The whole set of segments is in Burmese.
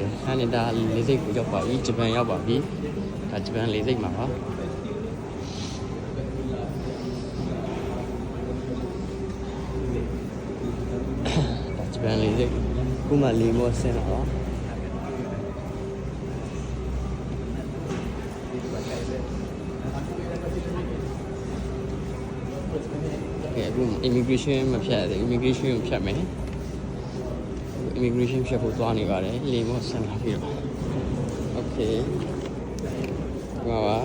တယ်ခန်းနေတာလေးစိတ်ကိုရောက်ပါပြီဂျပန်ရောက်ပါပြီဒါဂျပန်လေးစိတ်မှာပါဒါဂျပန်လေးစိတ်ခုမှလေးမောဆင်းလာပါအခု immigration မဖြတ်သေး immigration ကိုဖြတ်မယ် immigration ဖြတ်ဖို့သွားနေပါတယ်လေမောဆန်လာပြီးတော့ okay ပါပါ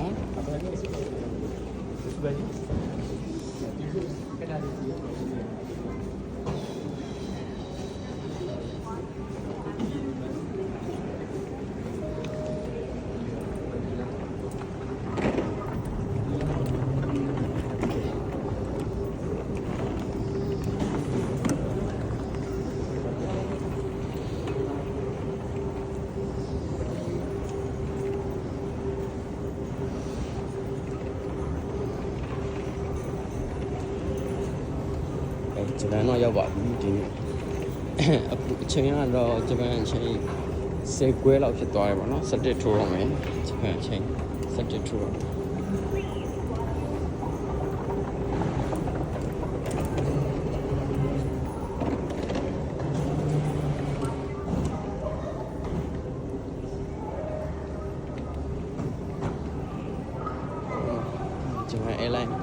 ဂျပန်တော့ရောက်ပါပြီဒီနေ့အခုအချိန်ကတော့ဂျပန်အချိန်10ခွဲလောက်ဖြစ်သွားတယ်ပေါ့နော်17ထိုးတော့မယ်ဂျပန်အချိန်17ထိုးတော့ဂျပန် airline